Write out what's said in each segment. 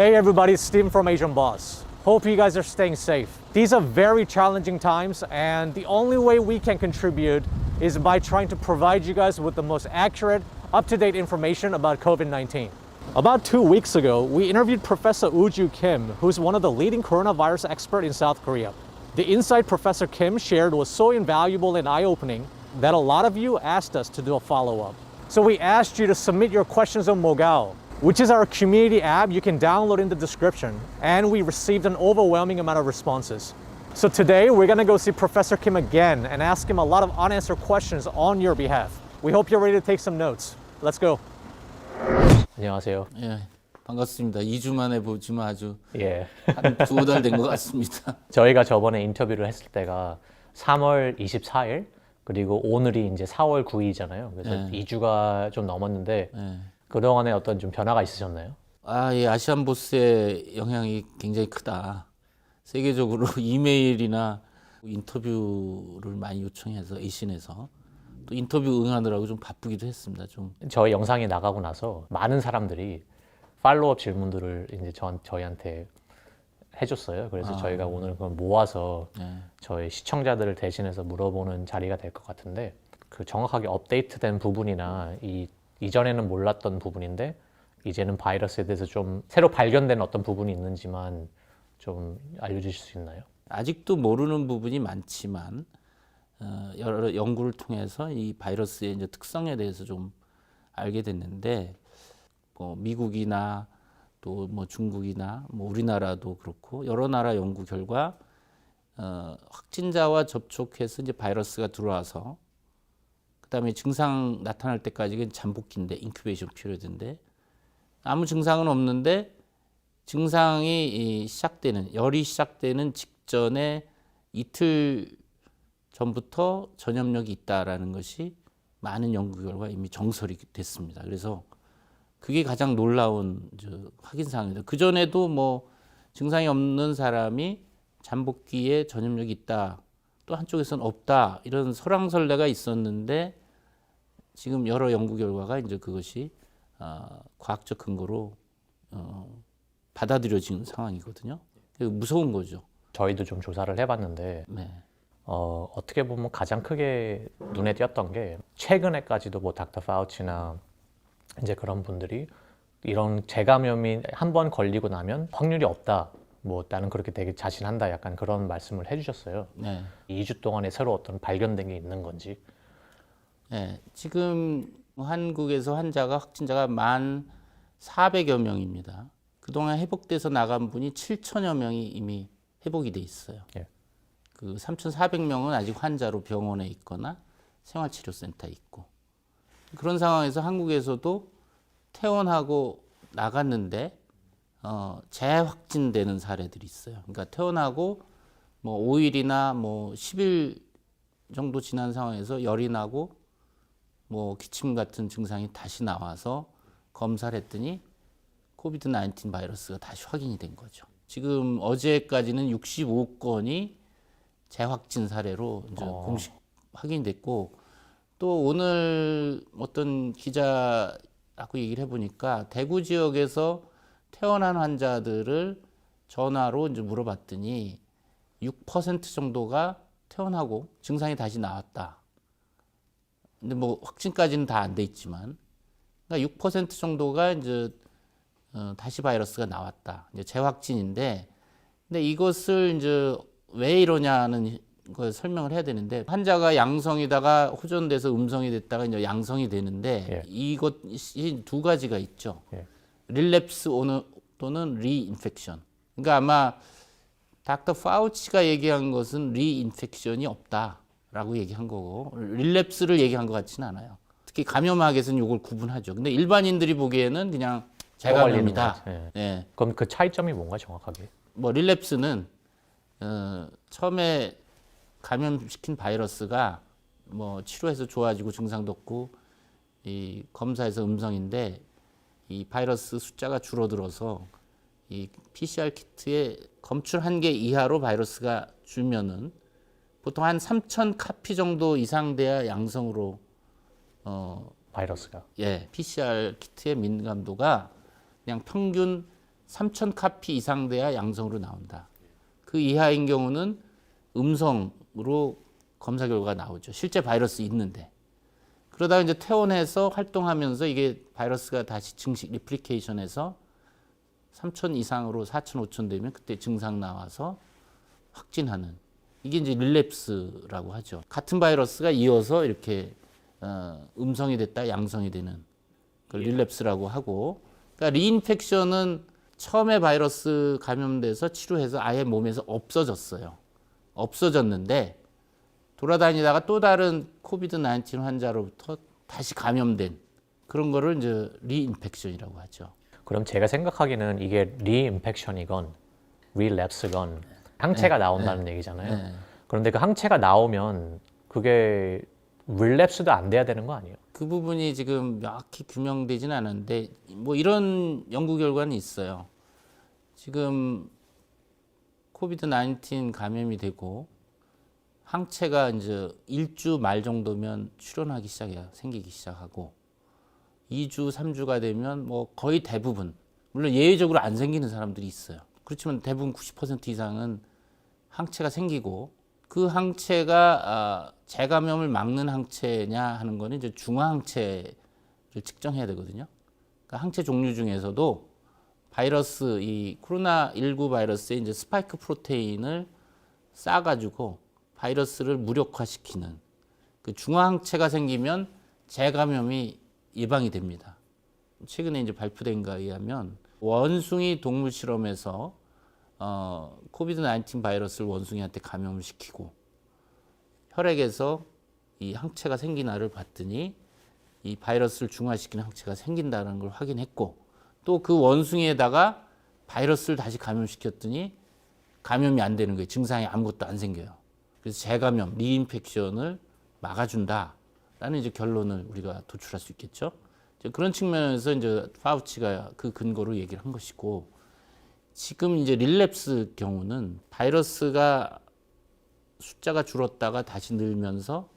Hey everybody, it's Steven from Asian Boss. Hope you guys are staying safe. These are very challenging times, and the only way we can contribute is by trying to provide you guys with the most accurate, up-to-date information about COVID-19. About 2 weeks ago, we interviewed Professor Woo-Ju Kim, who's one of the leading coronavirus experts in South Korea. The insight Professor Kim shared was so invaluable and eye-opening that a lot of you asked us to do a follow-up. So we asked you to submit your questions on Mogao, which is our community app you can download in the description, and we received an overwhelming amount of responses. So today we're gonna go see Professor Kim again and ask him a lot of unanswered questions on your behalf. We hope you're ready to take some notes. Let's go. 안녕하세요. 예, 반갑습니다. 2주 만에 보지만 아주 예. 한 두어 달 된 것 같습니다. 저희가 저번에 인터뷰를 했을 때가 3월 24일 그리고 오늘이 이제 4월 9일이잖아요. 그래서 2주가 좀 넘었는데 그동안에 어떤 좀 변화가 있으셨나요? 예, 아시안 보스의 영향이 굉장히 크다. 세계적으로 이메일이나 인터뷰를 많이 요청해서 에이신에서 또 인터뷰 응하느라고 좀 바쁘기도 했습니다. 좀 저희 영상이 나가고 나서 많은 사람들이 팔로우업 질문들을 이제 저희한테 해줬어요. 그래서 저희가 오늘 그걸 모아서 저희 시청자들을 대신해서 물어보는 자리가 될 것 같은데 그 정확하게 업데이트된 부분이나 이전에는 몰랐던 부분인데 이제는 바이러스에 대해서 좀 새로 발견된 어떤 부분이 있는지만 좀 알려주실 수 있나요? 아직도 모르는 부분이 많지만 여러 연구를 통해서 이 바이러스의 이제 특성에 대해서 좀 알게 됐는데 뭐 미국이나 또 뭐 중국이나 뭐 우리나라도 그렇고 여러 나라 연구 결과 확진자와 접촉해서 이제 바이러스가 들어와서 그다음에 증상 나타날 때까지 잠복기인데 인큐베이션 피리어드인데 아무 증상은 없는데 증상이 열이 시작되는 직전에 이틀 전부터 전염력이 있다라는 것이 많은 연구 결과 이미 정설이 됐습니다. 그래서 그게 가장 놀라운 확인 사항입니다. 그 전에도 뭐 증상이 없는 사람이 잠복기에 전염력이 있다, 또 한쪽에서는 없다 이런 설왕설래가 있었는데 지금 여러 연구 결과가 이제 그것이 과학적 근거로 받아들여지는 상황이거든요. 무서운 거죠. 저희도 좀 조사를 해봤는데 어떻게 보면 가장 크게 눈에 띄었던 게 최근에까지도 뭐 닥터 파우치나 이제 그런 분들이 이런 재감염이 한 번 걸리고 나면 확률이 없다. 뭐 나는 그렇게 되게 자신한다. 약간 그런 말씀을 해주셨어요. 2주 동안에 새로 어떤 발견된 게 있는 건지. 네, 지금 한국에서 확진자가 1,400여 명입니다. 그동안 회복돼서 나간 분이 7천여 명이 이미 회복이 돼 있어요. 그 3,400명은 아직 환자로 병원에 있거나 생활치료센터에 있고 그런 상황에서 한국에서도 퇴원하고 나갔는데 재확진되는 사례들이 있어요. 그러니까 퇴원하고 뭐 5일이나 뭐 10일 정도 지난 상황에서 열이 나고 뭐 기침 같은 증상이 다시 나와서 검사를 했더니 코비드-19 바이러스가 다시 확인이 된 거죠. 지금 어제까지는 65건이 재확진 사례로 이제 공식 확인됐고 또 오늘 어떤 기자하고 얘기를 해보니까 대구 지역에서 퇴원한 환자들을 전화로 이제 물어봤더니 6% 정도가 퇴원하고 증상이 다시 나왔다. 근데 뭐 확진까지는 다 안 돼 있지만, 그러니까 6% 정도가 이제 다시 바이러스가 나왔다. 이제 재확진인데, 근데 이것을 이제 왜 이러냐는 걸 설명을 해야 되는데 환자가 양성이다가 호전돼서 음성이 됐다가 이제 양성이 되는데 이것이 두 가지가 있죠. 릴랩스 또는 리인펙션. 그러니까 아마 닥터 파우치가 얘기한 것은 리인펙션이 없다라고 얘기한 거고 릴랩스를 얘기한 것 같지는 않아요. 특히 감염학에서는 이걸 구분하죠. 근데 일반인들이 보기에는 그냥 재감염이다. 그럼 그 차이점이 뭔가 정확하게? 뭐 릴랩스는 처음에 감염시킨 바이러스가 뭐 치료해서 좋아지고 증상도 없고 이 검사에서 음성인데 이 바이러스 숫자가 줄어들어서 이 PCR 키트에 검출 한계 이하로 바이러스가 주면은 보통 한 3,000 카피 정도 이상 돼야 양성으로 바이러스가 PCR 키트의 민감도가 그냥 평균 3,000 카피 이상 돼야 양성으로 나온다. 그 이하인 경우는 음성으로 검사 결과가 나오죠. 실제 바이러스 있는데. 그러다가 이제 퇴원해서 활동하면서 이게 바이러스가 다시 증식 리플리케이션해서 3,000 이상으로 4,000, 5,000 되면 그때 증상 나와서 확진하는, 이게 이제 릴랩스라고 하죠. 같은 바이러스가 이어서 이렇게 음성이 됐다 양성이 되는 그걸 릴랩스라고 하고, 그러니까 리인펙션은 처음에 바이러스 감염돼서 치료해서 아예 몸에서 없어졌어요. 없어졌는데 돌아다니다가 또 다른 코비드-19 환자로부터 다시 감염된 그런 거를 이제 리인펙션이라고 하죠. 그럼 제가 생각하기에는 이게 리인펙션이건 릴랩스건 항체가 나온다는 얘기잖아요. 그런데 그 항체가 나오면 그게 릴랩스도 안 돼야 되는 거 아니에요? 그 부분이 지금 명확히 규명되지는 않았는데 뭐 이런 연구 결과는 있어요. 지금 코비드-19 감염이 되고 항체가 이제 1주 말 정도면 출현하기 시작해요. 생기기 시작하고 2주, 3주가 되면 뭐 거의 대부분, 물론 예외적으로 안 생기는 사람들이 있어요. 그렇지만 대부분 90% 이상은 항체가 생기고, 그 항체가 재감염을 막는 항체냐 하는 거는 이제 중화항체를 측정해야 되거든요. 그러니까 항체 종류 중에서도 바이러스, 이 코로나19 바이러스에 이제 스파이크 프로테인을 쌓아가지고 바이러스를 무력화시키는 그 중화항체가 생기면 재감염이 예방이 됩니다. 최근에 이제 발표된 거에 의하면 원숭이 동물 실험에서 코비드-19 바이러스를 원숭이한테 감염을 시키고 혈액에서 이 항체가 생기나를 봤더니 이 바이러스를 중화시키는 항체가 생긴다는 걸 확인했고, 또 그 원숭이에다가 바이러스를 다시 감염시켰더니 감염이 안 되는 거예요. 증상이 아무것도 안 생겨요. 그래서 재감염, 리인펙션을 막아준다라는 이제 결론을 우리가 도출할 수 있겠죠. 이제 그런 측면에서 이제 파우치가 그 근거로 얘기를 한 것이고, 지금 이제 릴랩스 경우는 바이러스가 숫자가 줄었다가 다시 늘면서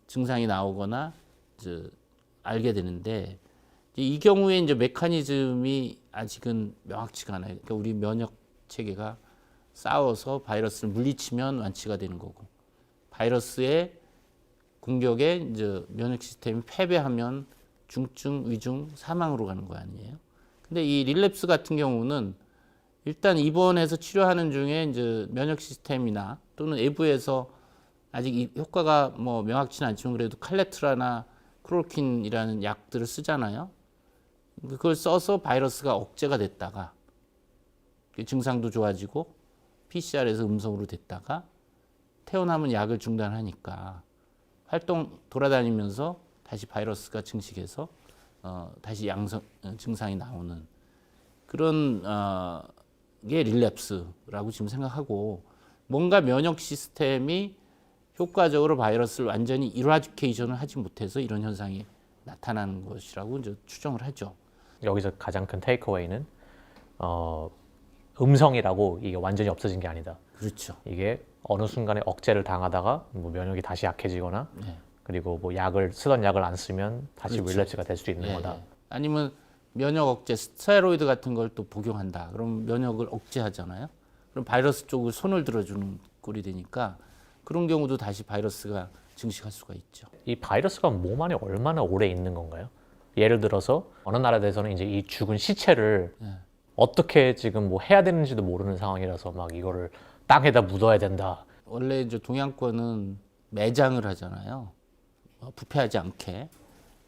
증상이 나오거나 이제 알게 되는데, 이 경우에 이제 메커니즘이 아직은 명확치가 않아요. 그러니까 우리 면역 체계가 싸워서 바이러스를 물리치면 완치가 되는 거고, 바이러스의 공격에 이제 면역 시스템이 패배하면 중증, 위중, 사망으로 가는 거 아니에요? 근데 이 릴랩스 같은 경우는 일단 입원해서 치료하는 중에 이제 면역 시스템이나 또는 외부에서 아직 이 효과가 뭐 명확치는 않지만 그래도 칼레트라나 클로로킨이라는 약들을 쓰잖아요. 그걸 써서 바이러스가 억제가 됐다가 증상도 좋아지고 PCR에서 음성으로 됐다가 퇴원하면 약을 중단하니까 활동 돌아다니면서 다시 바이러스가 증식해서 다시 양성 증상이 나오는 그런 게 릴랩스라고 지금 생각하고, 뭔가 면역 시스템이 효과적으로 바이러스를 완전히 이라디케이션을 하지 못해서 이런 현상이 나타나는 것이라고 이제 추정을 하죠. 여기서 가장 큰 테이크어웨이는 음성이라고 이게 완전히 없어진 게 아니다. 그렇죠. 이게 어느 순간에 억제를 당하다가 뭐 면역이 다시 약해지거나 네. 그리고 뭐 쓰던 약을 안 쓰면 다시 그렇죠. 릴랩스가 될 수도 있는 네, 거다. 네. 아니면 면역 억제, 스테로이드 같은 걸 또 복용한다. 그럼 면역을 억제하잖아요. 그럼 바이러스 쪽을 손을 들어주는 꼴이 되니까 그런 경우도 다시 바이러스가 증식할 수가 있죠. 이 바이러스가 몸 안에 얼마나 오래 있는 건가요? 예를 들어서 어느 나라에서는 이제 이 죽은 시체를 어떻게 지금 뭐 해야 되는지도 모르는 상황이라서 막 이거를 땅에다 묻어야 된다. 원래 이제 동양권은 매장을 하잖아요. 부패하지 않게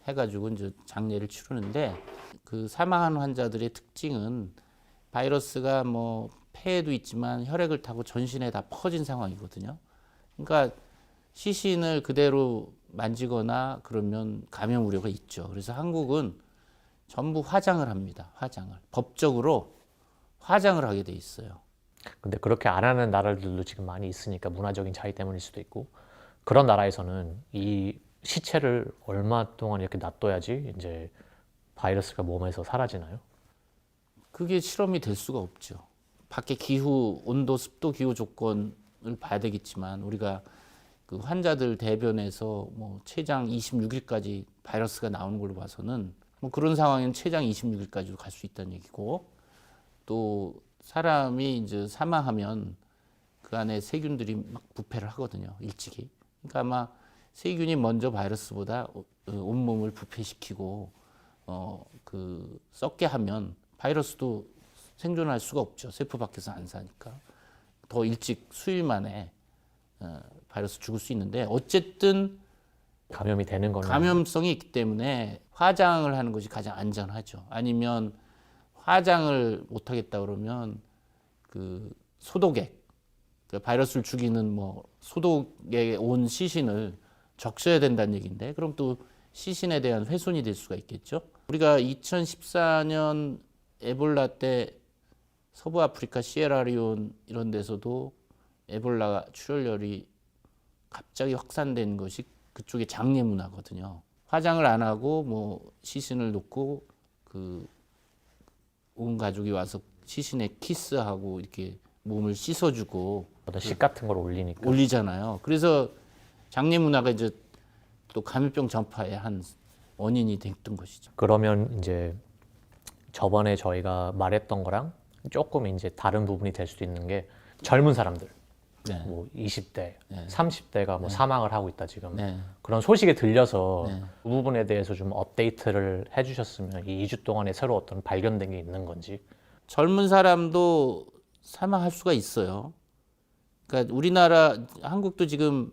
해가지고 이제 장례를 치르는데, 그 사망한 환자들의 특징은 바이러스가 뭐 폐에도 있지만 혈액을 타고 전신에 다 퍼진 상황이거든요. 그러니까 시신을 그대로 만지거나 그러면 감염 우려가 있죠. 그래서 한국은 전부 화장을 합니다. 화장을. 법적으로 화장을 하게 돼 있어요. 근데 그렇게 안 하는 나라들도 지금 많이 있으니까 문화적인 차이 때문일 수도 있고, 그런 나라에서는 이 시체를 얼마 동안 이렇게 놔둬야지 이제 바이러스가 몸에서 사라지나요? 그게 실험이 될 수가 없죠. 밖에 기후, 온도, 습도, 기후 조건을 봐야 되겠지만 우리가 그 환자들 대변에서 뭐 췌장 26일까지 바이러스가 나오는 걸로 봐서는 뭐 그런 상황에는 최장 26일까지도 갈 수 있다는 얘기고, 또 사람이 이제 사망하면 그 안에 세균들이 막 부패를 하거든요, 일찍이. 그러니까 아마 세균이 먼저 바이러스보다 온몸을 부패시키고 썩게 하면 바이러스도 생존할 수가 없죠. 세포 밖에서 안 사니까. 더 일찍 수일 만에 바이러스 죽을 수 있는데, 어쨌든 감염이 되는 거는 감염성이 있기 때문에 화장을 하는 것이 가장 안전하죠. 아니면 화장을 못 하겠다 그러면 그 소독액, 그 바이러스를 죽이는 뭐 소독에 온 시신을 적셔야 된다는 얘기인데, 그럼 또 시신에 대한 훼손이 될 수가 있겠죠. 우리가 2014년 에볼라 때 서부 아프리카 시에라리온 이런 데서도 에볼라 출혈열이 갑자기 확산된 것이 그쪽의 장례 문화거든요. 화장을 안 하고 뭐 시신을 놓고 그 온 가족이 와서 시신에 키스하고 이렇게 몸을 씻어주고 어떤 식 같은 걸 올리니까. 올리잖아요. 그래서 장례 문화가 이제 또 감염병 전파의 한 원인이 됐던 것이죠. 그러면 이제 저번에 저희가 말했던 거랑 조금 이제 다른 부분이 될 수도 있는 게 젊은 사람들, 네. 뭐 20대, 네. 30대가 뭐 사망을 하고 있다 지금. 네. 그런 소식에 들려서 네. 그 부분에 대해서 좀 업데이트를 해주셨으면 이 2주 동안에 새로 어떤 발견된 게 있는 건지. 젊은 사람도 사망할 수가 있어요. 그러니까 우리나라, 한국도 지금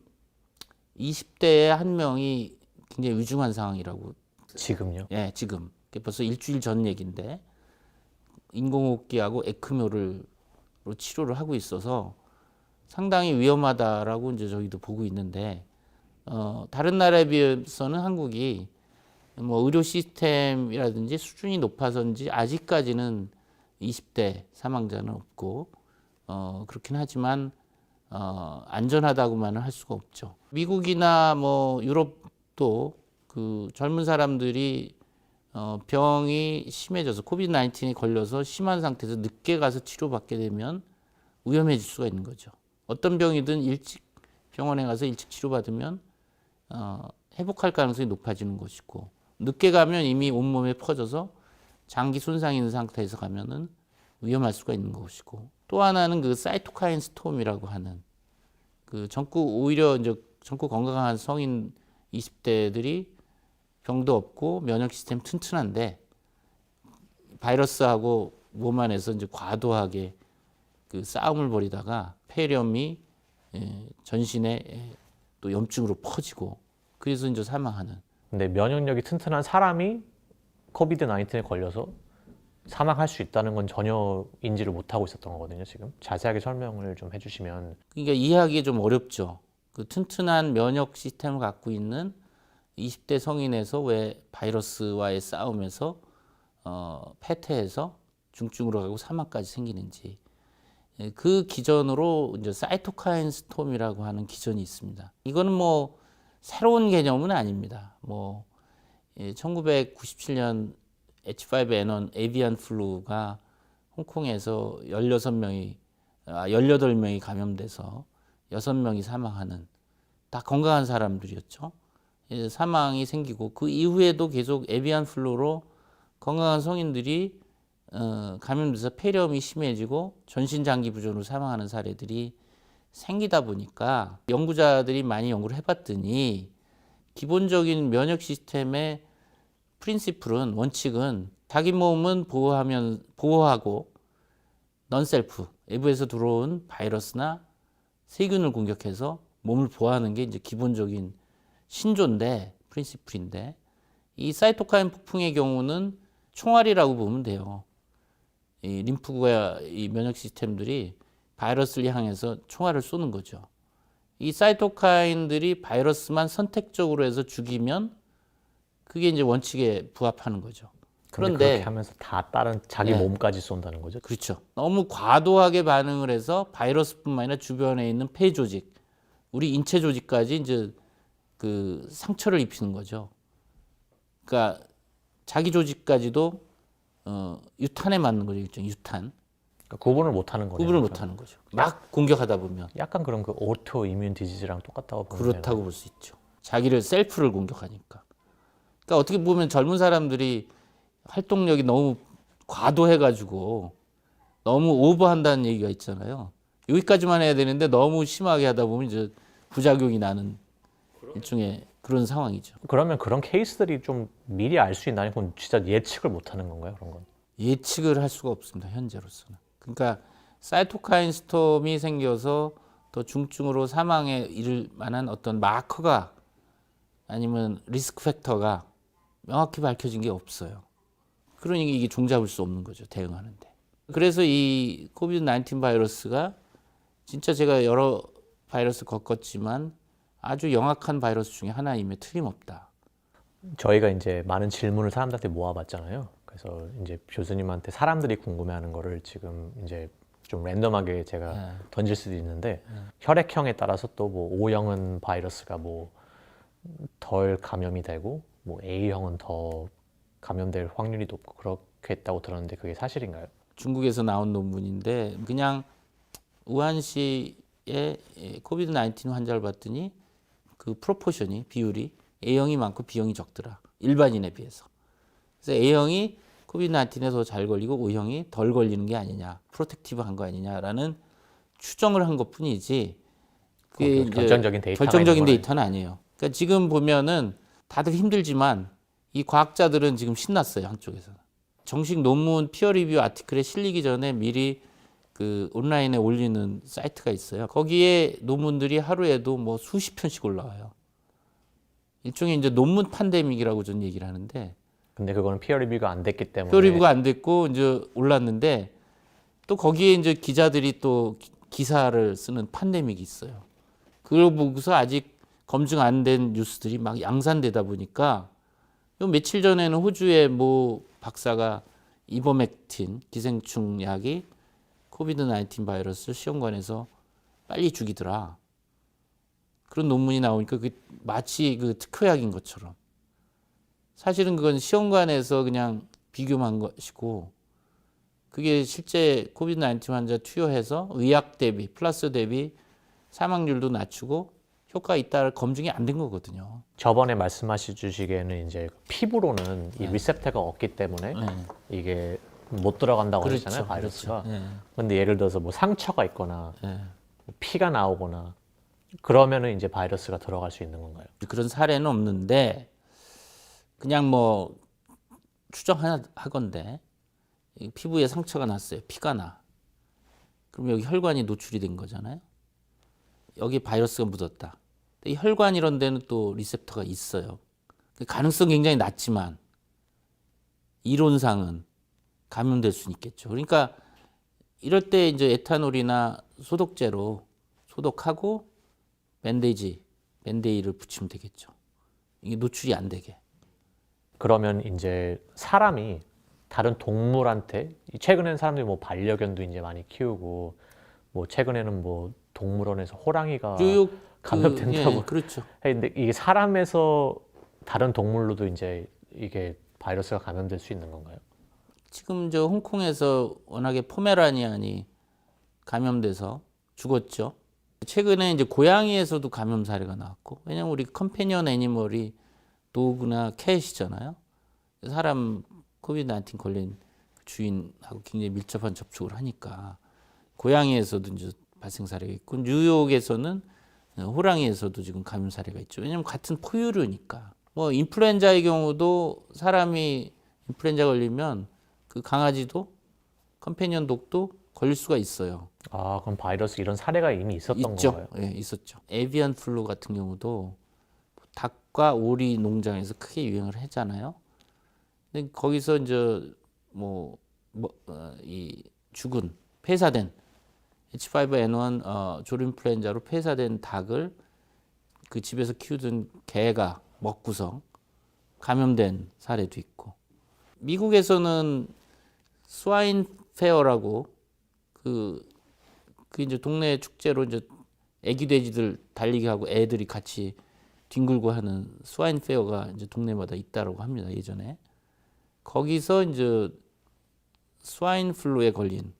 20대의 한 명이 굉장히 위중한 상황이라고. 지금요? 예, 지금. 그게 벌써 일주일 전 얘기인데, 인공호흡기하고 에크모로 치료를 하고 있어서 상당히 위험하다라고 이제 저희도 보고 있는데, 다른 나라에 비해서는 한국이 뭐 의료 시스템이라든지 수준이 높아서인지 아직까지는 20대 사망자는 없고, 그렇긴 하지만 안전하다고만은 할 수가 없죠. 미국이나 뭐 유럽도 그 젊은 사람들이 병이 심해져서 코비드-19에 걸려서 심한 상태에서 늦게 가서 치료받게 되면 위험해질 수가 있는 거죠. 어떤 병이든 일찍 병원에 가서 일찍 치료받으면 회복할 가능성이 높아지는 것이고, 늦게 가면 이미 온몸에 퍼져서 장기 손상이 있는 상태에서 가면은 위험할 수가 있는 것이고, 또 하나는 그 사이토카인 스톰이라고 하는 그 오히려 이제 젊고 건강한 성인 20대들이 병도 없고 면역 시스템 튼튼한데 바이러스하고 몸 안에서 이제 과도하게 그 싸움을 벌이다가 폐렴이 전신에 또 염증으로 퍼지고, 그래서 이제 사망하는. 근데 면역력이 튼튼한 사람이 코비드 19에 걸려서 사망할 수 있다는 건 전혀 인지를 못하고 있었던 거거든요. 지금 자세하게 설명을 좀 해주시면. 그러니까 이해하기 좀 어렵죠. 그 튼튼한 면역 시스템을 갖고 있는 20대 성인에서 왜 바이러스와의 싸움에서 폐퇴해서 중증으로 가고 사망까지 생기는지. 그 기전으로 이제 사이토카인 스톰이라고 하는 기전이 있습니다. 이거는 뭐 새로운 개념은 아닙니다. 뭐 1997년 H5N1 에비안 플루가 홍콩에서 18명이 감염돼서 6명이 사망하는, 다 건강한 사람들이었죠. 사망이 생기고 그 이후에도 계속 에비안 플루로 건강한 성인들이 감염돼서 폐렴이 심해지고 전신 장기 부전으로 사망하는 사례들이 생기다 보니까 연구자들이 많이 연구를 해봤더니 기본적인 면역 시스템의 프린시플은, 원칙은 자기 몸은 보호하고 넌셀프, 외부에서 들어온 바이러스나 세균을 공격해서 몸을 보호하는 게 이제 기본적인 신조인데, 프린시플인데, 이 사이토카인 폭풍의 경우는 총알이라고 보면 돼요. 이 림프구와 이 면역 시스템들이 바이러스를 향해서 총알을 쏘는 거죠. 이 사이토카인들이 바이러스만 선택적으로 해서 죽이면 그게 이제 원칙에 부합하는 거죠. 그런데 그렇게 하면서 다 다른 자기 몸까지 쏜다는 거죠. 그렇죠. 너무 과도하게 반응을 해서 바이러스뿐만 아니라 주변에 있는 폐 조직, 우리 인체 조직까지 이제 그 상처를 입히는 거죠. 그러니까 자기 조직까지도 유탄에 맞는 거죠. 일종 유탄. 그러니까 구분을 못하는 거네요. 구분을 못하는 거죠. 막 공격하다 보면. 약간 그런 그 오토 이뮨 디지즈랑 똑같다고 보면 그렇다고 볼 수 있죠. 자기를 셀프를 공격하니까. 그러니까 어떻게 보면 젊은 사람들이 활동력이 너무 과도해가지고 너무 오버한다는 얘기가 있잖아요. 여기까지만 해야 되는데 너무 심하게 하다 보면 이제 부작용이 나는 일종의 그런 상황이죠. 그러면 그런 케이스들이 좀 미리 알 수 있나요? 그건 진짜 예측을 못 하는 건가요? 그런 건? 예측을 할 수가 없습니다. 현재로서는. 그러니까 사이토카인 스톰이 생겨서 더 중증으로 사망에 이를 만한 어떤 마커가 아니면 리스크 팩터가 명확히 밝혀진 게 없어요. 그러니까 이게 종잡을 수 없는 거죠. 대응하는데. 그래서 이 코비드 19 바이러스가 진짜 제가 여러 바이러스 겪었지만 아주 영악한 바이러스 중에 하나임에 틀림없다. 저희가 이제 많은 질문을 사람들한테 모아봤잖아요. 그래서 이제 교수님한테 사람들이 궁금해하는 거를 지금 이제 좀 랜덤하게 제가 던질 수도 있는데 혈액형에 따라서 또 뭐 O형은 바이러스가 뭐 덜 감염이 되고 뭐 A형은 더 감염될 확률이 높고 그렇게 했다고 들었는데 그게 사실인가요? 중국에서 나온 논문인데 그냥 우한시에 코비드 19 환자를 봤더니 그 프로포션이 비율이 A형이 많고 B형이 적더라. 일반인에 비해서. 그래서 A형이 코비드 19에 더 잘 걸리고 O형이 덜 걸리는 게 아니냐, 프로텍티브한 거 아니냐라는 추정을 한 것뿐이지. 그게 결정적인 데이터는 아니에요. 그러니까 지금 보면은 다들 힘들지만 이 과학자들은 지금 신났어요. 한쪽에서는. 정식 논문 피어 리뷰 아티클에 실리기 전에 미리 그 온라인에 올리는 사이트가 있어요. 거기에 논문들이 하루에도 뭐 수십 편씩 올라와요. 일종의 이제 논문 팬데믹이라고 저는 얘기를 하는데. 근데 그거는 피어 리뷰가 안 됐기 때문에. 피어 리뷰가 안 됐고 이제 올랐는데 또 거기에 이제 기자들이 또 기사를 쓰는 팬데믹이 있어요. 그걸 보고서 아직 검증 안 된 뉴스들이 막 양산되다 보니까 요 며칠 전에는 호주의 뭐 박사가 이버맥틴 기생충 약이 코비드 19 바이러스 시험관에서 빨리 죽이더라. 그런 논문이 나오니까 그 마치 그 특효약인 것처럼. 사실은 그건 시험관에서 그냥 비교한 것이고 그게 실제 코비드 19 환자 투여해서 의약 대비, 플러스 대비 사망률도 낮추고 효과가 있다를 검증이 안 된 거거든요. 저번에 말씀하시 주시기에는 이제 피부로는 이 리셉터가 없기 때문에 이게 못 들어간다고 하셨잖아요, 바이러스가. 그렇죠. 근데 예를 들어서 뭐 상처가 있거나 피가 나오거나 그러면은 이제 바이러스가 들어갈 수 있는 건가요? 그런 사례는 없는데 그냥 뭐 추정하건대 피부에 상처가 났어요. 피가 나. 그럼 여기 혈관이 노출이 된 거잖아요. 여기 바이러스가 묻었다. 이 혈관 이런 데는 또 리셉터가 있어요. 가능성이 굉장히 낮지만 이론상은 감염될 수는 있겠죠. 그러니까 이럴 때 이제 에탄올이나 소독제로 소독하고 밴데이를 붙이면 되겠죠. 이게 노출이 안 되게. 그러면 이제 사람이 다른 동물한테 최근에는 사람들이 뭐 반려견도 이제 많이 키우고 뭐 최근에는 뭐 동물원에서 호랑이가 감염된다고. 예, 그렇죠. 근데 이게 사람에서 다른 동물로도 이제 이게 바이러스가 감염될 수 있는 건가요? 지금 저 홍콩에서 워낙에 포메라니안이 감염돼서 죽었죠. 최근에 이제 고양이에서도 감염 사례가 나왔고, 왜냐면 우리 컴패니언 애니멀이 도그나 캣이잖아요. 사람 코비드 19 걸린 주인하고 굉장히 밀접한 접촉을 하니까 고양이에서도 이제 발생 사례가 있고 뉴욕에서는 호랑이에서도 지금 감염 사례가 있죠. 왜냐하면 같은 포유류니까. 뭐 인플루엔자의 경우도 사람이 인플루엔자 걸리면 그 강아지도 컴패니언 독도 걸릴 수가 있어요. 아, 그럼 바이러스 이런 사례가 이미 있었던 있죠. 건가요? 예, 있었죠. 에비안 플루 같은 경우도 닭과 오리 농장에서 크게 유행을 했잖아요. 근데 거기서 이제 이 죽은 폐사된 H5N1 조류인플루엔자로 폐사된 닭을 그 집에서 키우던 개가 먹고서 감염된 사례도 있고, 미국에서는 스와인 페어라고 그 이제 동네 축제로 이제 애기 돼지들 달리기 하고 애들이 같이 뒹굴고 하는 스와인 페어가 이제 동네마다 있다라고 합니다. 예전에 거기서 이제 스와인 플루에 걸린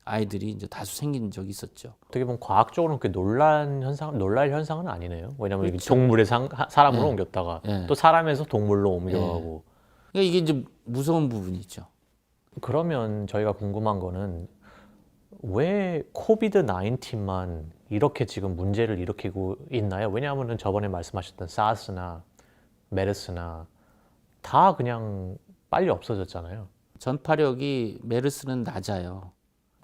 아이들이 이제 다수 생긴 적이 있었죠. 어떻게 보면 과학적으로는 그 놀랄 현상은 아니네요. 왜냐하면 이게 그렇죠. 동물의 사람으로 네. 옮겼다가 네. 또 사람에서 동물로 옮겨가고. 그러니까 이게 이제 무서운 부분이죠. 그러면 저희가 궁금한 거는 왜 코비드 19만 이렇게 지금 문제를 일으키고 있나요? 왜냐하면 저번에 말씀하셨던 사스나 메르스나 다 그냥 빨리 없어졌잖아요. 전파력이 메르스는 낮아요.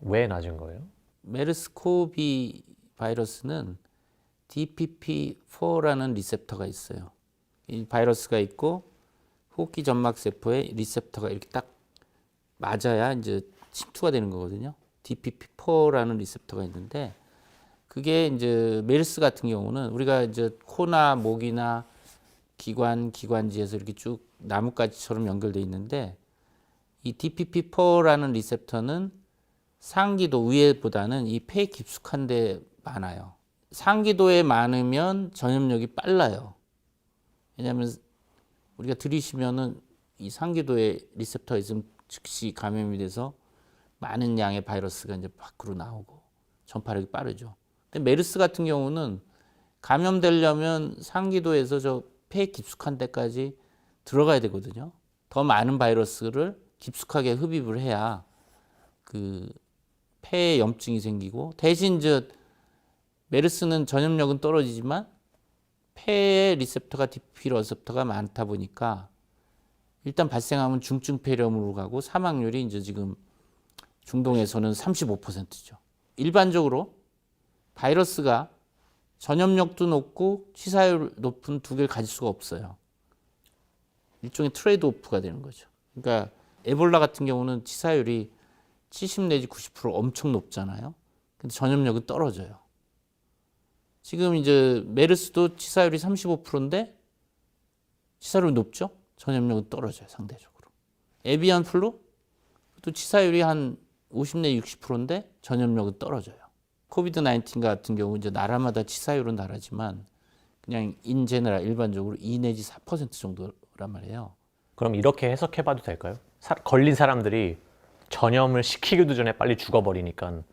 왜 낮은 거예요? 메르스코비 바이러스는 DPP4라는 리셉터가 있어요. 이 바이러스가 있고 호흡기 점막 세포에 리셉터가 이렇게 딱 맞아야 이제 침투가 되는 거거든요. DPP4라는 리셉터가 있는데 그게 이제 메르스 같은 경우는 우리가 이제 코나 목이나 기관지에서 이렇게 쭉 나뭇가지처럼 연결돼 있는데 이 DPP4라는 리셉터는 상기도 위에보다는 이 폐에 깊숙한 데 많아요. 상기도에 많으면 전염력이 빨라요. 왜냐하면 우리가 들이쉬면은 이 상기도에 리셉터가 있으면 즉시 감염이 돼서 많은 양의 바이러스가 이제 밖으로 나오고 전파력이 빠르죠. 근데 메르스 같은 경우는 감염되려면 상기도에서 저 폐 깊숙한 데까지 들어가야 되거든요. 더 많은 바이러스를 깊숙하게 흡입을 해야 그 폐에 염증이 생기고 대신 저 메르스는 전염력은 떨어지지만 폐에 리셉터가 DPP 리셉터가 많다 보니까 일단 발생하면 중증 폐렴으로 가고 사망률이 이제 지금 중동에서는 35%죠. 일반적으로 바이러스가 전염력도 높고 치사율 높은 두 개를 가질 수가 없어요. 일종의 트레이드 오프가 되는 거죠. 그러니까 에볼라 같은 경우는 치사율이 70 내지 90% 엄청 높잖아요. 근데 전염력은 떨어져요. 지금 이제 메르스도 치사율이 35%인데 치사율이 높죠? 전염력은 떨어져요, 상대적으로. 에비안 플루 또 치사율이 한 50 내지 60%인데 전염력은 떨어져요. 코비드 19 같은 경우 이제 나라마다 치사율은 다르지만 그냥 인제너럴 일반적으로 2 내지 4% 정도란 말이에요. 그럼 이렇게 해석해봐도 될까요? 걸린 사람들이 전염을 시키기도 전에 빨리 죽어버리니까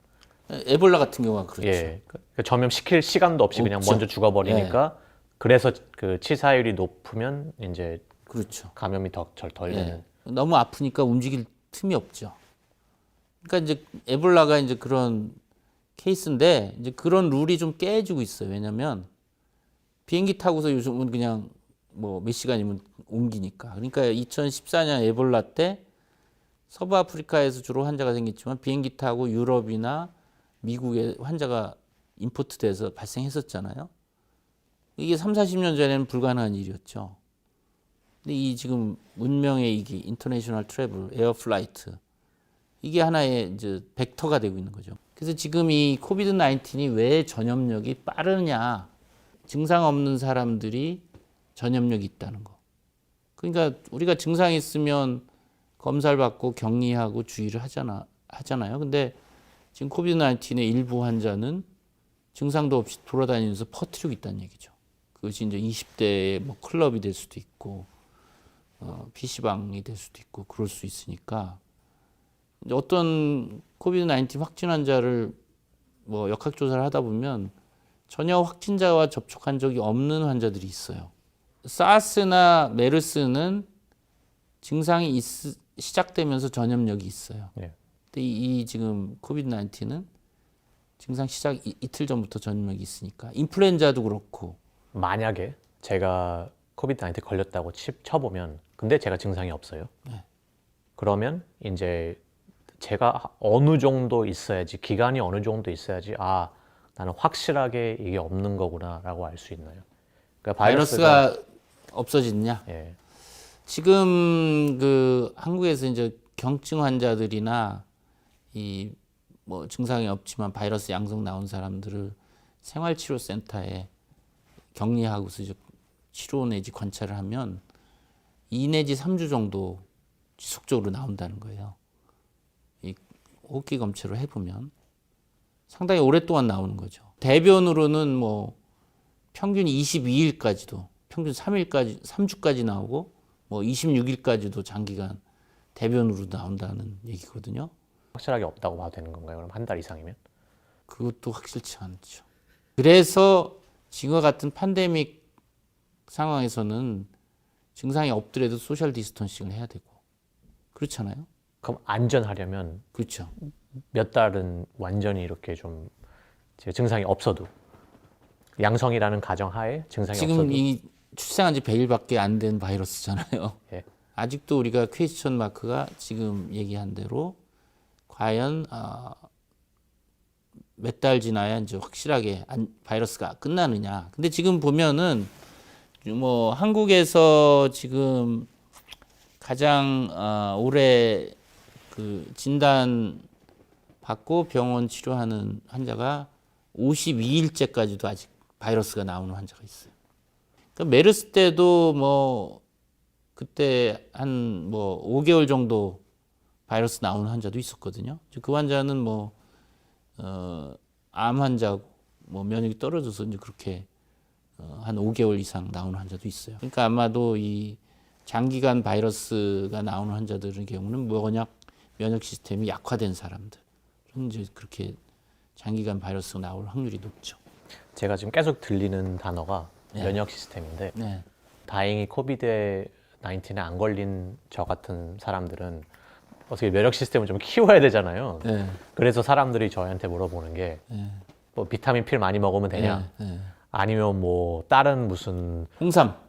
에볼라 같은 경우가 그렇죠. 예, 전염 시킬 시간도 없이 그냥 없죠. 먼저 죽어버리니까 그래서 그 치사율이 높으면 이제 그렇죠. 감염이 덜 되는. 너무 아프니까 움직일 틈이 없죠. 그러니까 이제 에볼라가 이제 그런 케이스인데 이제 그런 룰이 좀 깨지고 있어요. 왜냐하면 비행기 타고서 요즘은 그냥 뭐 몇 시간이면 옮기니까. 그러니까 2014년 에볼라 때 서부 아프리카에서 주로 환자가 생겼지만 비행기 타고 유럽이나 미국에 환자가 임포트돼서 발생했었잖아요. 이게 3, 40년 전에는 불가능한 일이었죠. 근데 이 지금 문명의 이기 인터내셔널 트래블, 에어 플라이트 이게 하나의 이제 벡터가 되고 있는 거죠. 그래서 지금 이 코비드 19이 왜 전염력이 빠르냐? 증상 없는 사람들이 전염력이 있다는 거. 그러니까 우리가 증상이 있으면 검사를 받고 격리하고 주의를 하잖아요. 근데 지금 코비드 19의 일부 환자는 증상도 없이 돌아다니면서 퍼뜨리고 있다는 얘기죠. 그것이 이제 20대의 뭐 클럽이 될 수도 있고, PC방이 될 수도 있고, 그럴 수 있으니까, 이제 어떤 코비드 19 확진 환자를 뭐 역학조사를 하다 보면 전혀 확진자와 접촉한 적이 없는 환자들이 있어요. 사스나 메르스는 증상이 시작되면서 전염력이 있어요. 예. 근데 이 지금 코비드 19는 증상 시작 이틀 전부터 전염력이 있으니까 인플루엔자도 그렇고. 만약에 제가 코비드 19 걸렸다고 쳐보면 근데 제가 증상이 없어요. 네. 그러면 이제 제가 어느 정도 있어야지 기간이 어느 정도 있어야지 아 나는 확실하게 이게 없는 거구나라고 알 수 있나요? 그러니까 바이러스가 없어지느냐? 예. 지금 그 한국에서 이제 경증 환자들이나 이 뭐 증상이 없지만 바이러스 양성 나온 사람들을 생활치료센터에 격리하고서 이제 치료 내지 관찰을 하면 2 내지 3주 정도 지속적으로 나온다는 거예요. 이 호흡기 검체로 해보면 상당히 오랫동안 나오는 거죠. 대변으로는 뭐 평균 22일까지도, 평균 3주까지 나오고 뭐 26일까지도 장기간 대변으로 나온다는 얘기거든요. 확실하게 없다고 봐도 되는 건가요? 그럼 한 달 이상이면? 그것도 확실치 않죠. 그래서 지금과 같은 팬데믹 상황에서는 증상이 없더라도 소셜 디스턴싱을 해야 되고 그렇잖아요. 그럼 안전하려면 그렇죠. 몇 달은 완전히 이렇게 좀 증상이 없어도 양성이라는 가정하에 증상이 지금 없어도 이 출생한 지 100일밖에 안 된 바이러스잖아요. 예. 아직도 우리가 퀘스천 마크가 지금 얘기한 대로 과연 몇 달 지나야 이제 확실하게 바이러스가 끝나느냐. 근데 지금 보면은 뭐 한국에서 지금 가장 오래 그 진단 받고 병원 치료하는 환자가 52일째까지도 아직 바이러스가 나오는 환자가 있어요. 그러니까 메르스 때도 뭐 그때 한 뭐 5개월 정도 바이러스 나오는 환자도 있었거든요. 그 환자는 뭐 암 환자고 뭐 면역이 떨어져서 이제 그렇게 한 5개월 이상 나오는 환자도 있어요. 그러니까 아마도 이 장기간 바이러스가 나오는 환자들의 경우는 면역 시스템이 약화된 사람들은 이제 그렇게 장기간 바이러스가 나올 확률이 높죠. 제가 지금 계속 들리는 단어가 네. 면역 시스템인데 네. 다행히 코비드 19에 안 걸린 저 같은 사람들은 어떻게 면역 시스템을 좀 키워야 되잖아요. 네. 그래서 사람들이 저희한테 물어보는 게 뭐 비타민 P를 많이 먹으면 되냐? 네. 아니면 뭐 다른 무슨 홍삼.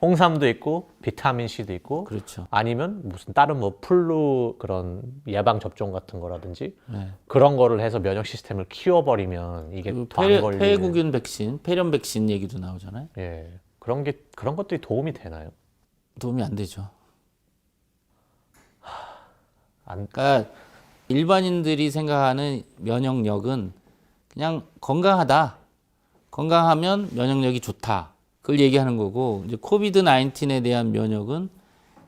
홍삼도 있고 비타민 C도 있고 그렇죠. 아니면 무슨 다른 뭐 플루 그런 예방 접종 같은 거라든지 네. 그런 거를 해서 면역 시스템을 키워버리면 이게 그 더 안 걸리는 폐구균 백신, 폐렴 백신 얘기도 나오잖아요. 그런 것들이 도움이 되나요? 도움이 안 되죠. 그러니까 일반인들이 생각하는 면역력은 그냥 건강하다. 건강하면 면역력이 좋다. 그걸 얘기하는 거고 이제 코비드 19에 대한 면역은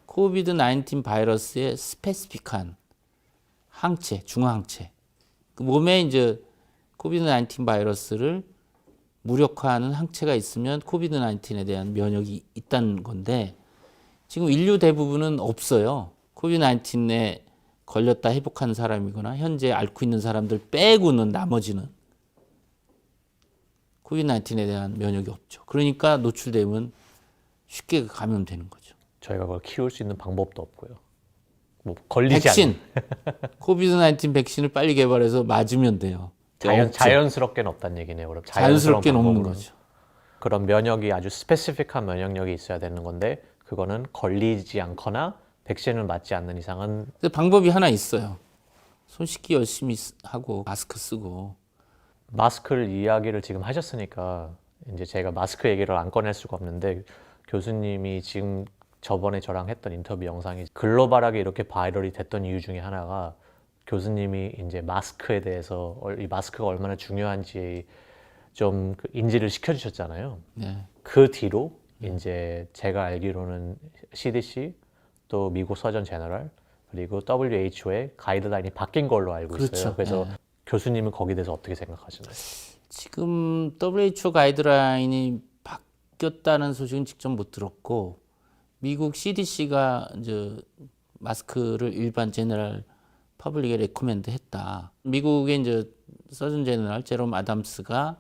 코비드 19 바이러스의 스페시픽한 항체, 중화항체. 그 몸에 이제 코비드 19 바이러스를 무력화하는 항체가 있으면 코비드 19에 대한 면역이 있다는 건데 지금 인류 대부분은 없어요. 코비드 19에 걸렸다 회복한 사람이거나 현재 앓고 있는 사람들 빼고는 나머지는 코비드 19에 대한 면역이 없죠. 그러니까 노출되면 쉽게 감염되는 거죠. 저희가 그걸 키울 수 있는 방법도 없고요. 뭐 걸리지 백신, 코비드 19 백신을 빨리 개발해서 맞으면 돼요. 자연스럽게는 없다는 얘기네요. 그럼 자연스럽게는 없는 방법으로는. 거죠. 그런 면역이 아주 스페시픽한 면역력이 있어야 되는 건데 그거는 걸리지 않거나 백신을 맞지 않는 이상은 근데 방법이 하나 있어요. 손 씻기 열심히 하고 마스크 쓰고. 마스크를 이야기를 지금 하셨으니까 이제 제가 마스크 얘기를 안 꺼낼 수가 없는데 교수님이 지금 저번에 저랑 했던 인터뷰 영상이 글로벌하게 이렇게 바이럴이 됐던 이유 중에 하나가 교수님이 이제 마스크에 대해서 이 마스크가 얼마나 중요한지 좀 인지를 시켜주셨잖아요. 네. 그 뒤로 이제 제가 알기로는 CDC 또 미국 서전 제너럴 그리고 WHO의 가이드라인이 바뀐 걸로 알고 있어요. 그렇죠. 그래서 교수님은 거기에 대해서 어떻게 생각하시나요? 지금 WHO 가이드라인이 바뀌었다는 소식은 직접 못 들었고 미국 CDC가 이제 마스크를 일반 제너럴 퍼블릭에 레코멘드 했다. 미국의 이제 서전 제너럴 제롬 아담스가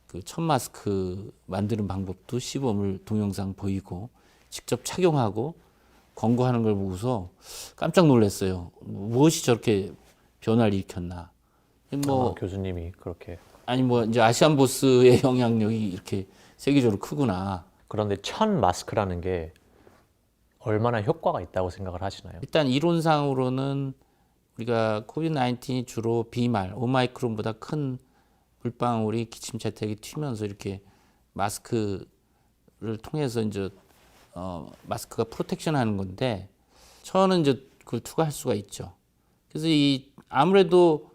그 첫 마스크 만드는 방법도 시범을 동영상 보이고 직접 착용하고 권고하는 걸 보고서 깜짝 놀랐어요. 무엇이 저렇게 변화를 일으켰나. 뭐 교수님이 그렇게 아니 뭐 이제 아시안 보스의 영향력이 이렇게 세계적으로 크구나. 그런데 첫 마스크라는 게 얼마나 효과가 있다고 생각을 하시나요? 일단 이론상으로는 우리가 코비드 19이 주로 비말, 오마이크론보다 큰 물방울이 기침 재택이 튀면서 이렇게 마스크를 통해서 이제 마스크가 프로텍션 하는 건데 저는 이제 그걸 투과할 수가 있죠. 그래서 이 아무래도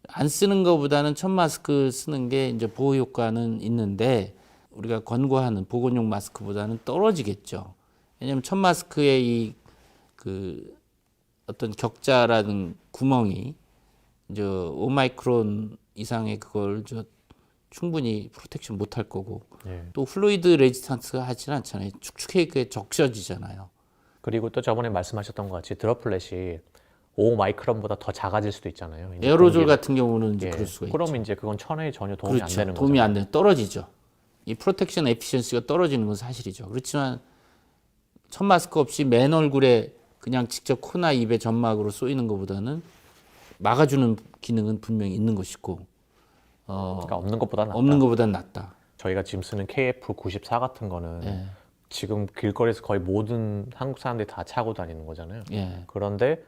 안 쓰는 것보다는 첫 마스크 쓰는 게 이제 보호 효과는 있는데 우리가 권고하는 보건용 마스크보다는 떨어지겠죠. 왜냐하면 첫 마스크의 이 그 어떤 격자라는 구멍이 이제 5마이크론 이상의 그걸 저 충분히 프로텍션 못할 거고 또 플루이드 레지스턴스가 하지는 않잖아요. 축축하게 적셔지잖아요. 그리고 또 저번에 말씀하셨던 것 같이 드러플렛이 5 마이크론보다 더 작아질 수도 있잖아요. 이제 에어로졸 공기를- 같은 경우는 이제 예, 그럴 수가 있죠. 그럼 이제 그건 천에 전혀 도움이 안 그렇죠. 되는 도움이 거죠. 안 돼. 떨어지죠. 이 프로텍션 에피션시가 떨어지는 건 사실이죠. 그렇지만 천 마스크 없이 맨 얼굴에 그냥 직접 코나 입에 점막으로 쏘이는 것보다는 막아주는 기능은 분명히 있는 것이고 그러니까 없는 것보다 낫다. 없는 것보다는 낫다. 저희가 지금 쓰는 KF94 같은 거는 예. 지금 길거리에서 거의 모든 한국 사람들이 다 차고 다니는 거잖아요. 예. 그런데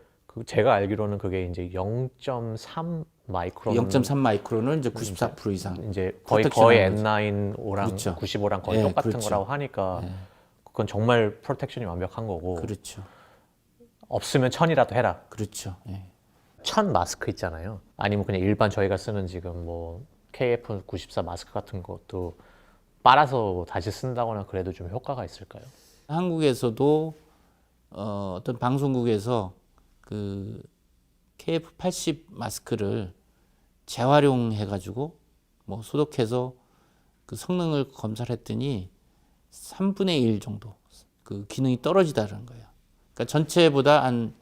제가 알기로는 그게 이제 0.3 마이크론 0.3 마이크론은 이제 94% 이상. 이제 프로텍션 거의 하는 거죠. N95랑 그렇죠. 95랑 거의 예, 똑같은 그렇죠. 거라고 하니까 그건 정말 프로텍션이 완벽한 거고 그렇죠. 없으면 천이라도 해라. 그렇죠. 예. 천 마스크 있잖아요. 아니면 그냥 일반 저희가 쓰는 지금 뭐 KF94 마스크 같은 것도 빨아서 다시 쓴다거나 그래도 좀 효과가 있을까요? 한국에서도 어떤 방송국에서 그 KF80 마스크를 재활용해 가지고 뭐 소독해서 그 성능을 검사를 했더니 3분의 1 정도 그 기능이 떨어지다는 거예요. 그러니까 전체보다 한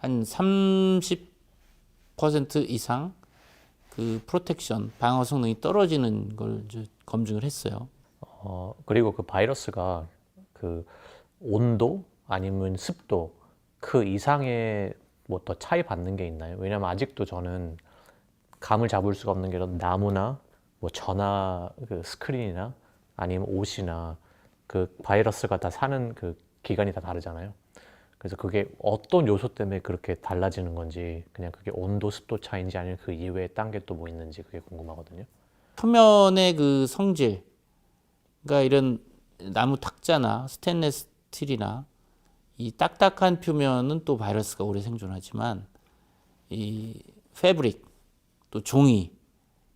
30% 이상 그 프로텍션 방어 성능이 떨어지는 걸 이제 검증을 했어요. 그리고 그 바이러스가 그 온도 아니면 습도 그 이상의 뭐 더 차이 받는 게 있나요? 왜냐면 아직도 저는 감을 잡을 수가 없는 게 나무나 뭐 전화 그 스크린이나 아니면 옷이나 그 바이러스가 다 사는 그 기간이 다 다르잖아요. 그래서 그게 어떤 요소 때문에 그렇게 달라지는 건지 그냥 그게 온도 습도 차이인지 아니면 그 이외에 딴 게 또 뭐 있는지 그게 궁금하거든요. 표면의 그 성질, 그러니까 이런 나무 탁자나 스테인레스 스틸이나 이 딱딱한 표면은 또 바이러스가 오래 생존하지만 이 패브릭 또 종이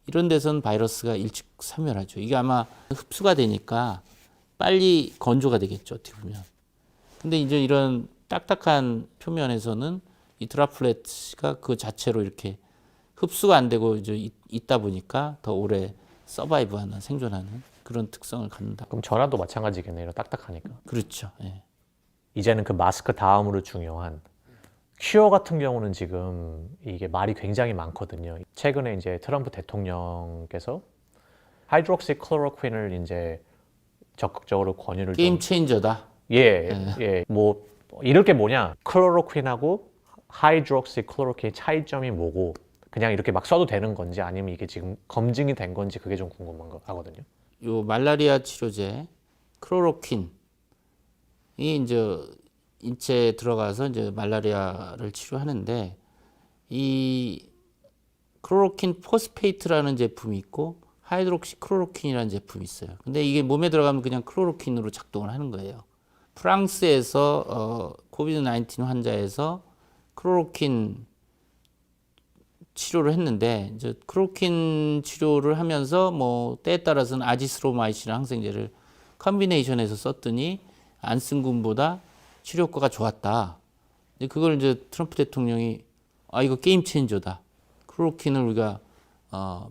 이런 데서는 바이러스가 일찍 사멸하죠. 이게 아마 흡수가 되니까 빨리 건조가 되겠죠. 어떻게 보면. 근데 이제 이런 딱딱한 표면에서는 이 드라플렛가 그 자체로 이렇게 흡수가 안 되고 이제 있다 보니까 더 오래 서바이브하는 생존하는 그런 특성을 갖는다. 그럼 전화도 마찬가지겠네요. 딱딱하니까. 그렇죠. 예. 이제는 그 마스크 다음으로 중요한 큐어 같은 경우는 지금 이게 말이 굉장히 많거든요. 최근에 이제 트럼프 대통령께서 하이드록시 클로로퀸을 이제 적극적으로 권유를 게임 좀 체인저다. 예. 뭐 이럴 게 뭐냐? 클로로퀸하고 하이드록시 클로로퀸의 차이점이 뭐고 그냥 이렇게 막 써도 되는 건지 아니면 이게 지금 검증이 된 건지 그게 좀 궁금한 거 하거든요. 요 말라리아 치료제 클로로퀸이 이제 인체에 들어가서 이제 말라리아를 치료하는데 이 클로로킨 포스페이트라는 제품이 있고 하이드록시 클로로킨이라는 제품이 있어요. 근데 이게 몸에 들어가면 그냥 클로로킨으로 작동을 하는 거예요. 프랑스에서 코비드 19 환자에서 클로로킨 치료를 했는데 이제 클로로킨 치료를 하면서 뭐 때에 따라서는 아지스로마이신 항생제를 컨비네이션해서 썼더니 안 쓴 군보다 치료 효과가 좋았다. 근데 그걸 이제 트럼프 대통령이 이거 게임 체인저다. 클로로킨을 우리가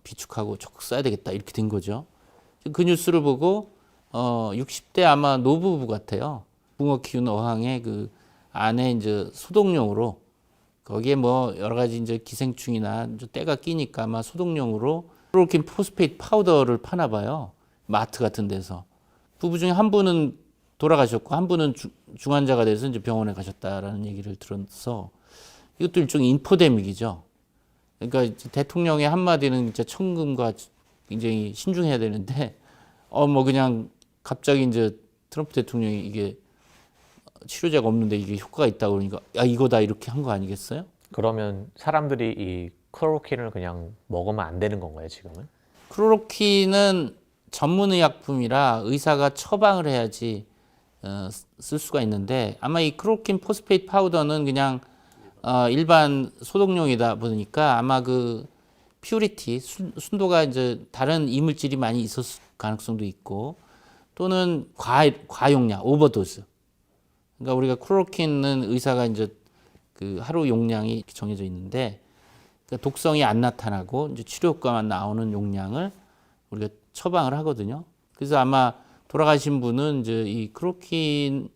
비축하고 적극 써야 되겠다 이렇게 된 거죠. 그 뉴스를 보고 60대 아마 노부부 같아요. 붕어 키우는 어항에 그 안에 이제 소독용으로 거기에 뭐 여러 가지 이제 기생충이나 이제 때가 끼니까 아마 소독용으로 클로로킨 포스페이트 파우더를 파나 봐요. 마트 같은 데서. 부부 중에 한 분은 돌아가셨고 한 분은 중환자가 돼서 이제 병원에 가셨다라는 얘기를 들어서 이것도 일종의 인포데믹이죠. 그러니까 대통령의 한마디는 진짜 천금과 굉장히 신중해야 되는데 뭐 그냥 갑자기 이제 트럼프 대통령이 이게 치료제가 없는데 이게 효과가 있다고 그러니까 이거다 이렇게 한 거 아니겠어요? 그러면 사람들이 이 클로로킨을 그냥 먹으면 안 되는 건가요, 지금은? 클로로킨은 전문의약품이라 의사가 처방을 해야지 쓸 수가 있는데 아마 이 클로로킨 포스페이트 파우더는 그냥 일반 소독용이다 보니까 아마 그 퓨리티 순도가 이제 다른 이물질이 많이 있었을 가능성도 있고 또는 과용량 오버도즈. 그러니까 우리가 클로로킨은 의사가 이제 그 하루 용량이 정해져 있는데 그러니까 독성이 안 나타나고 이제 치료 효과만 나오는 용량을 우리가 처방을 하거든요. 그래서 아마 돌아가신 분은 이제 이 클로로킨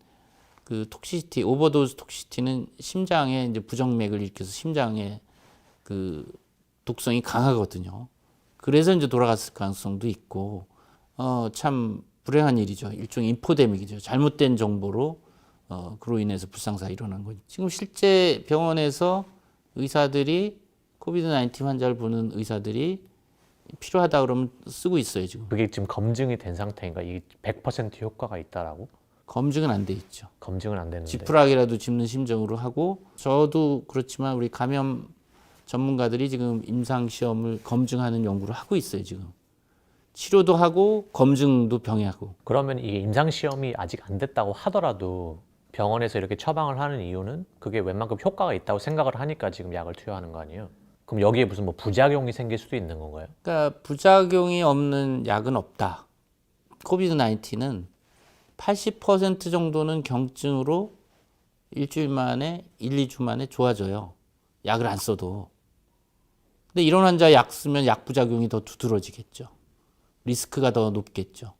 그 톡시시티, 오버도즈 톡시시티는 심장에 이제 부정맥을 일으켜서 심장에 그 독성이 강하거든요. 그래서 이제 돌아갔을 가능성도 있고, 참 불행한 일이죠. 일종의 인포데믹이죠. 잘못된 정보로 그로 인해서 불상사가 일어난 거죠. 지금 실제 병원에서 의사들이 코비드 19 환자를 보는 의사들이 필요하다 그러면 쓰고 있어요, 지금. 그게 지금 검증이 된 상태인가? 이게 100% 효과가 있다라고? 검증은 안 돼 있죠. 검증은 안 되는데. 지푸라기라도 짚는 심정으로 하고, 저도 그렇지만 우리 감염 전문가들이 지금 임상시험을 검증하는 연구를 하고 있어요, 지금. 치료도 하고 검증도 병행하고. 그러면 이게 임상시험이 아직 안 됐다고 하더라도 병원에서 이렇게 처방을 하는 이유는 그게 웬만큼 효과가 있다고 생각을 하니까 지금 약을 투여하는 거 아니에요? 그럼 여기에 무슨 뭐 부작용이 생길 수도 있는 건가요? 그러니까 부작용이 없는 약은 없다. 코비드 19은 80% 정도는 경증으로 일주일 만에, 1, 2주 만에 좋아져요. 약을 안 써도. 근데 이런 환자 약 쓰면 약 부작용이 더 두드러지겠죠. 리스크가 더 높겠죠.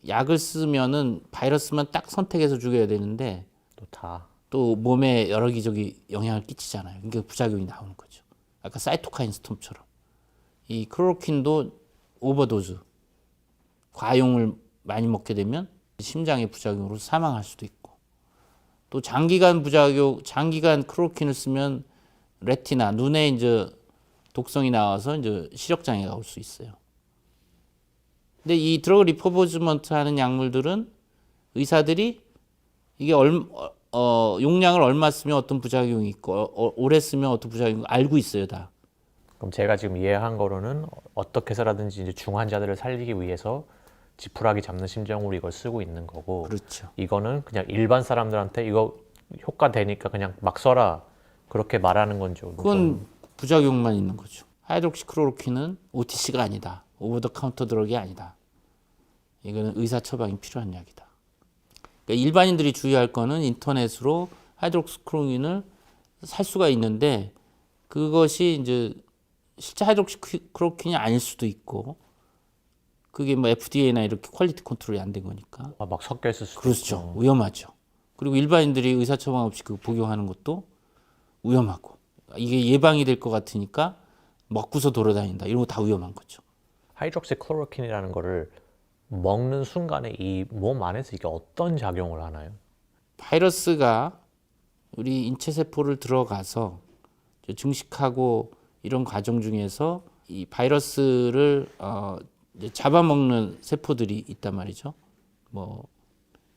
약을 쓰면은 바이러스만 딱 선택해서 죽여야 되는데 또 몸에 여러 기저기 영향을 끼치잖아요. 그러니까 부작용이 나오는 거죠. 아까 사이토카인 스톰처럼. 이 클로로킨도 오버도즈, 과용을 많이 먹게 되면 심장의 부작용으로 사망할 수도 있고, 또 장기간 부작용, 장기간 클로로킨을 쓰면 레티나, 눈에 이제 독성이 나와서 이제 시력 장애가 올 수 있어요. 근데 이 드러그 리퍼버즈먼트 하는 약물들은 의사들이 이게 용량을 얼마 쓰면 어떤 부작용이 있고 오래 쓰면 어떤 부작용이 있고 알고 있어요, 다. 그럼 제가 지금 이해한 거로는 어떻게 해서라든지 이제 중환자들을 살리기 위해서 지푸라기 잡는 심정으로 이걸 쓰고 있는 거고, 그렇죠. 이거는 그냥 일반 사람들한테 이거 효과 되니까 그냥 막 써라 그렇게 말하는 건죠. 그건 부작용만 있는 거죠. 하이드록시클로로킨은 OTC가 아니다. 오버 더 카운터 드럭이 아니다. 이거는 의사 처방이 필요한 약이다. 그러니까 일반인들이 주의할 거는 인터넷으로 하이드록시클로로킨을 살 수가 있는데, 그것이 이제 실제 하이드록시클로로킨이 아닐 수도 있고, 그게 뭐 FDA나 이렇게 퀄리티 컨트롤이 안 된 거니까. 막 섞여 있을 수도 그렇죠. 있고. 위험하죠. 그리고 일반인들이 의사 처방 없이 그 복용하는 것도 위험하고, 이게 예방이 될 것 같으니까 먹고서 돌아다닌다. 이런 거 다 위험한 거죠. 하이드록시클로로킨이라는 거를 먹는 순간에 이 몸 안에서 이게 어떤 작용을 하나요? 바이러스가 우리 인체 세포를 들어가서 증식하고 이런 과정 중에서 이 바이러스를 이제 잡아먹는 세포들이 있단 말이죠. 뭐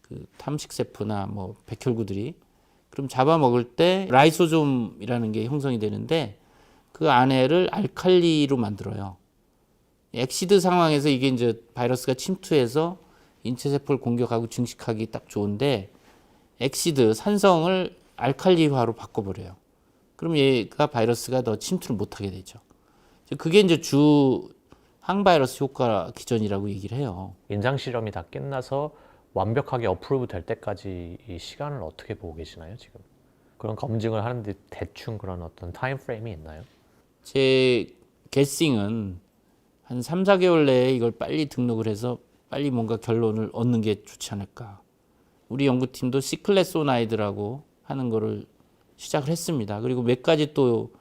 그 탐식 세포나 뭐 백혈구들이, 그럼 잡아먹을 때 라이소솜이라는 게 형성이 되는데 그 안에를 알칼리로 만들어요. 엑시드 상황에서 이게 이제 바이러스가 침투해서 인체 세포를 공격하고 증식하기 딱 좋은데, 엑시드 산성을 알칼리화로 바꿔버려요. 그럼 얘가 바이러스가 더 침투를 못하게 되죠. 그게 이제 주 항바이러스 효과 기전이라고 얘기를 해요. 임상 실험이 다 끝나서 완벽하게 어프로브 될 때까지 이 시간을 어떻게 보고 계시나요, 지금? 그런 검증을 하는데 대충 그런 어떤 타임 프레임이 있나요? 제 게싱은 한 3, 4개월 내에 이걸 빨리 등록을 해서 빨리 뭔가 결론을 얻는 게 좋지 않을까. 우리 연구팀도 시클레소나이드라고 하는 거를 시작을 했습니다. 그리고 몇 가지 또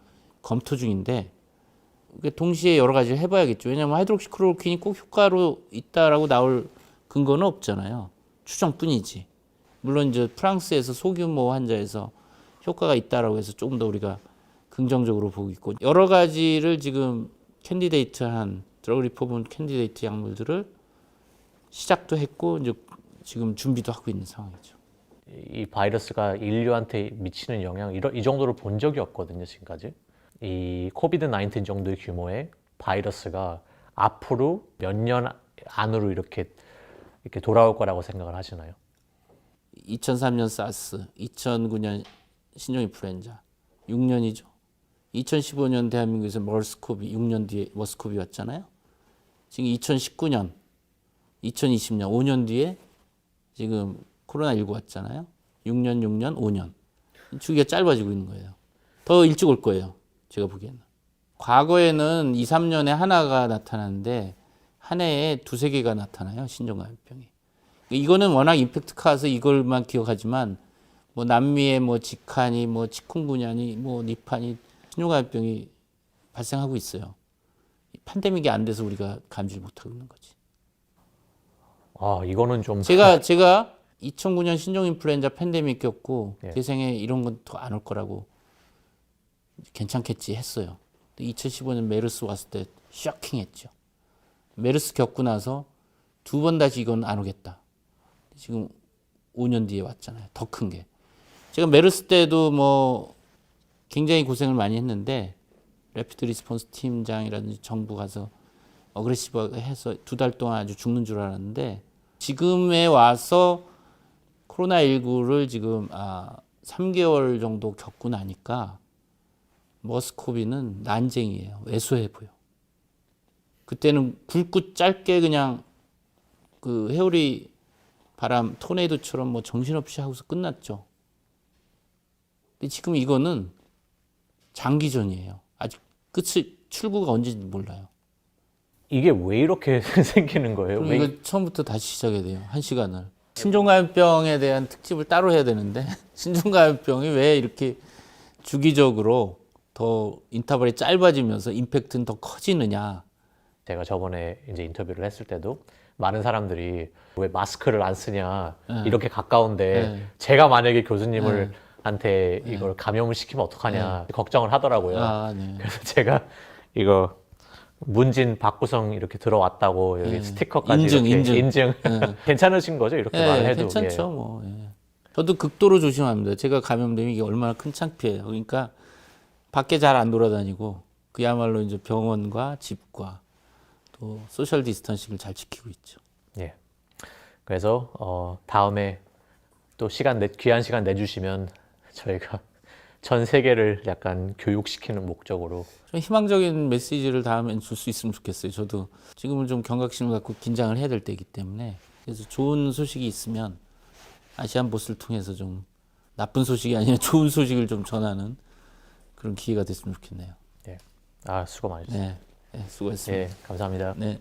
검토 중인데, 동시에 여러 가지를 해봐야겠죠. 왜냐하면 하이드록시클로로킨이 꼭 효과로 있다라고 나올 근거는 없잖아요. 추정뿐이지. 물론 이제 프랑스에서 소규모 환자에서 효과가 있다라고 해서 조금 더 우리가 긍정적으로 보고 있고, 여러 가지를 지금 캔디데이트한 드러그 리퍼버먼트 캔디데이트 약물들을 시작도 했고 이제 지금 준비도 하고 있는 상황이죠. 이 바이러스가 인류한테 미치는 영향 이 정도로 본 적이 없거든요, 지금까지. 이 코비드 19 정도의 규모의 바이러스가 앞으로 몇 년 안으로 이렇게 돌아올 거라고 생각을 하시나요? 2003년 사스, 2009년 신종 인플루엔자, 6년이죠. 2015년 대한민국에서 머스코비, 6년 뒤에 머스코비 왔잖아요. 지금 2019년, 2020년, 5년 뒤에 지금 코로나19 왔잖아요. 6년, 5년. 주기가 짧아지고 있는 거예요. 더 일찍 올 거예요, 제가 보기에는. 과거에는 2, 3년에 하나가 나타나는데 한 해에 2, 3개가 나타나요, 신종감염병이. 이거는 워낙 임팩트 커서 이걸만 기억하지만 뭐 남미의 뭐 지칸이 뭐 치kun구냐니 뭐 니파니 신종감염병이 발생하고 있어요. 팬데믹이 안 돼서 우리가 감지를 못하고 있는 거지. 아, 이거는 좀 제가 2009년 신종인플루엔자 팬데믹 겪고 예. 제 생에 이런 건 더 안 올 거라고 괜찮겠지 했어요. 2015년 메르스 왔을 때 쇼킹했죠. 메르스 겪고 나서 2번 다시 이건 안 오겠다. 지금 5년 뒤에 왔잖아요. 더 큰 게. 제가 메르스 때도 뭐 굉장히 고생을 많이 했는데 래피드 리스폰스 팀장이라든지 정부 가서 어그레시브하게 해서 2달 동안 아주 죽는 줄 알았는데 지금에 와서 코로나19를 지금 3개월 정도 겪고 나니까 머스코비는 난쟁이에요. 왜소해 보여. 그때는 굵고 짧게 그냥 그 해오리 바람 토네이도처럼 뭐 정신없이 하고서 끝났죠. 근데 지금 이거는 장기전이에요. 아직 끝이 출구가 언제인지 몰라요. 이게 왜 이렇게 생기는 거예요? 그럼 왜 이거 처음부터 다시 시작해야 돼요. 한 시간을. 신종감염병에 대한 특집을 따로 해야 되는데 신종감염병이 왜 이렇게 주기적으로 더 인터벌이 짧아지면서 임팩트는 더 커지느냐. 제가 저번에 이제 인터뷰를 했을 때도 많은 사람들이 왜 마스크를 안 쓰냐 이렇게 가까운데 제가 만약에 교수님을 한테 이걸 감염을 시키면 어떡하냐 걱정을 하더라고요. 네. 그래서 제가 이거 문진 박구성 이렇게 들어왔다고 여기 스티커까지 인증. 괜찮으신 거죠? 이렇게 말을 해도. 괜찮죠. 예. 뭐. 예. 저도 극도로 조심합니다. 제가 감염되면 이게 얼마나 큰 창피해요. 그러니까 밖에 잘 안 돌아다니고 그야말로 이제 병원과 집과 또 소셜 디스턴싱을 잘 지키고 있죠. 예. 그래서 다음에 또 귀한 시간 내주시면 저희가 전 세계를 약간 교육시키는 목적으로 좀 희망적인 메시지를 다음엔 줄 수 있으면 좋겠어요. 저도 지금은 좀 경각심을 갖고 긴장을 해야 될 때이기 때문에 그래서 좋은 소식이 있으면 아시안 보스를 통해서 좀 나쁜 소식이 아니라 좋은 소식을 좀 전하는 그런 기회가 됐으면 좋겠네요. 예. 수고 많으셨습니다. 네, 수고했습니다. 예, 감사합니다. 네.